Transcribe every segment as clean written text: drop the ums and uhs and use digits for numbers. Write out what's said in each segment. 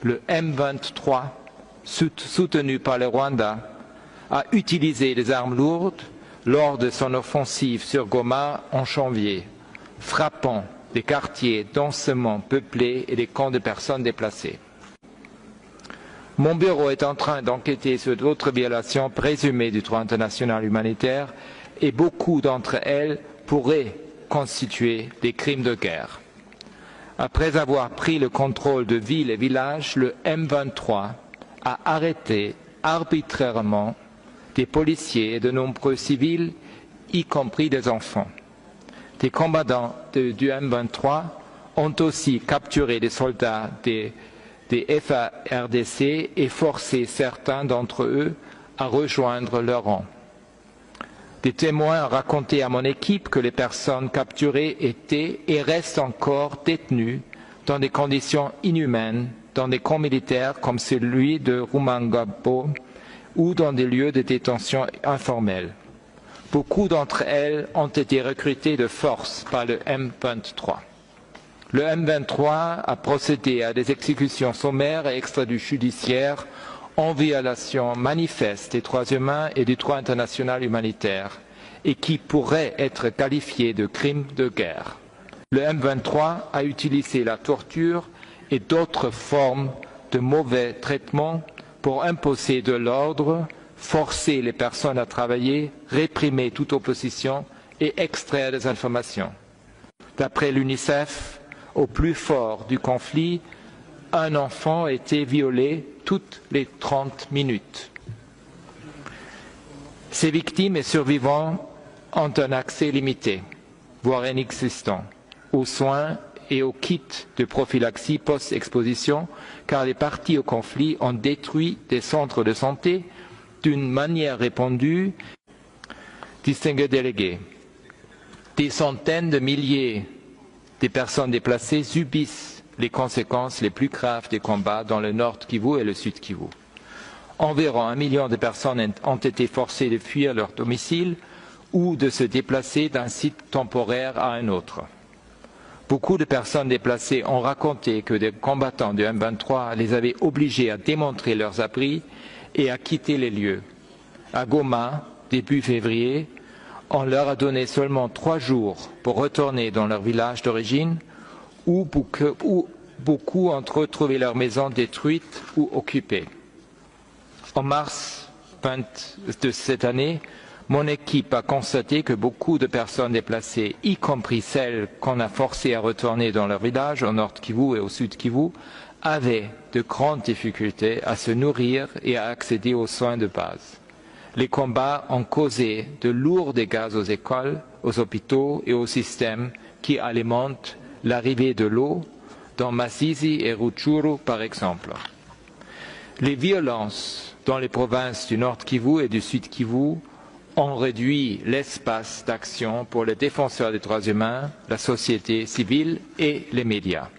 le M23, soutenu par le Rwanda, a utilisé des armes lourdes lors de son offensive sur Goma en janvier, frappant des quartiers densément peuplés et des camps de personnes déplacées. Mon bureau est en train d'enquêter sur d'autres violations présumées du droit international humanitaire et beaucoup d'entre elles pourraient constituer des crimes de guerre. Après avoir pris le contrôle de villes et villages, le M23 a arrêté arbitrairement des policiers et de nombreux civils, y compris des enfants. Des combattants du M23 ont aussi capturé des soldats des FARDC et forcé certains d'entre eux à rejoindre leur rang. Des témoins ont raconté à mon équipe que les personnes capturées étaient et restent encore détenues dans des conditions inhumaines dans des camps militaires comme celui de Rumangabo ou dans des lieux de détention informels. Beaucoup d'entre elles ont été recrutées de force par le M23. Le M23 a procédé à des exécutions sommaires et extrajudiciaires en violation manifeste des droits humains et du droit international humanitaire et qui pourraient être qualifiés de crimes de guerre. Le M23 a utilisé la torture et d'autres formes de mauvais traitements pour imposer de l'ordre, forcer les personnes à travailler, réprimer toute opposition et extraire des informations. D'après l'UNICEF, au plus fort du conflit, un enfant a été violé toutes les 30 minutes. Ces victimes et survivants ont un accès limité, voire inexistant, aux soins et aux kits de prophylaxie post-exposition, car les parties au conflit ont détruit des centres de santé d'une manière répandue. Distingués délégués, des centaines de milliers de personnes déplacées subissent les conséquences les plus graves des combats dans le nord Kivu et le sud Kivu. Environ 1 million de personnes ont été forcées de fuir leur domicile ou de se déplacer d'un site temporaire à un autre. Beaucoup de personnes déplacées ont raconté que des combattants du M23 les avaient obligés à démontrer leurs abris et à quitter les lieux. À Goma, début février, on leur a donné seulement 3 jours pour retourner dans leur village d'origine où beaucoup ont retrouvé leur maison détruite ou occupée. En mars de cette année, mon équipe a constaté que beaucoup de personnes déplacées, y compris celles qu'on a forcées à retourner dans leur village au nord Kivu et au sud Kivu, avaient de grandes difficultés à se nourrir et à accéder aux soins de base. Les combats ont causé de lourds dégâts aux écoles, aux hôpitaux et aux systèmes qui alimentent l'arrivée de l'eau dans Masisi et Rutshuru par exemple. Les violences dans les provinces du Nord Kivu et du Sud Kivu ont réduit l'espace d'action pour les défenseurs des droits humains, la société civile et les médias.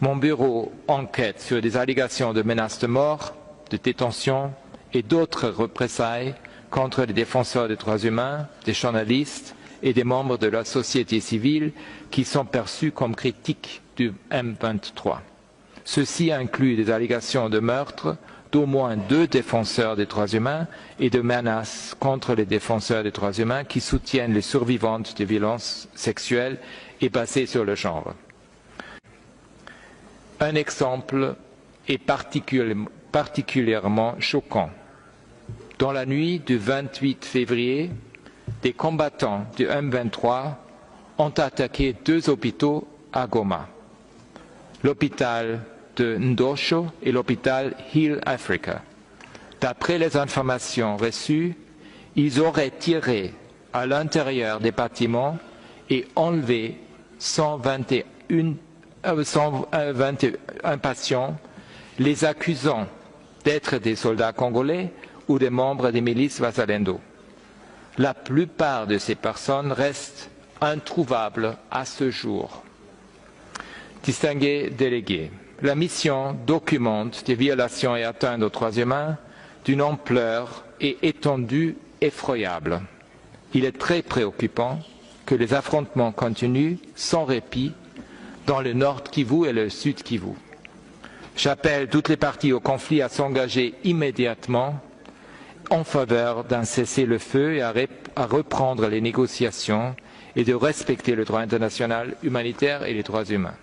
Mon bureau enquête sur des allégations de menaces de mort, de détention et d'autres représailles contre les défenseurs des droits humains, des journalistes et des membres de la société civile qui sont perçus comme critiques du M23. Ceci inclut des allégations de meurtre d'au moins 2 défenseurs des droits humains et de menaces contre les défenseurs des droits humains qui soutiennent les survivantes de violences sexuelles et basées sur le genre. Un exemple est particulièrement choquant. Dans la nuit du 28 février, des combattants du M23 ont attaqué 2 hôpitaux à Goma, l'hôpital de Ndosho et l'hôpital Heal Africa. D'après les informations reçues, ils auraient tiré à l'intérieur des bâtiments et enlevé 121 patients, les accusant d'être des soldats congolais ou des membres des milices Wazalendo. La plupart de ces personnes restent introuvables à ce jour. Distingués délégués, la mission documente des violations et atteintes aux droits humains d'une ampleur et étendue effroyable. Il est très préoccupant que les affrontements continuent sans répit dans le nord Kivu et le sud Kivu. J'appelle toutes les parties au conflit à s'engager immédiatement en faveur d'un cessez-le-feu et à reprendre les négociations et de respecter le droit international humanitaire et les droits humains.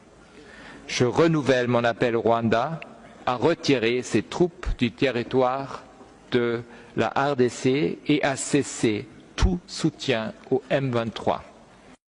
Je renouvelle mon appel au Rwanda à retirer ses troupes du territoire de la RDC et à cesser tout soutien au M23.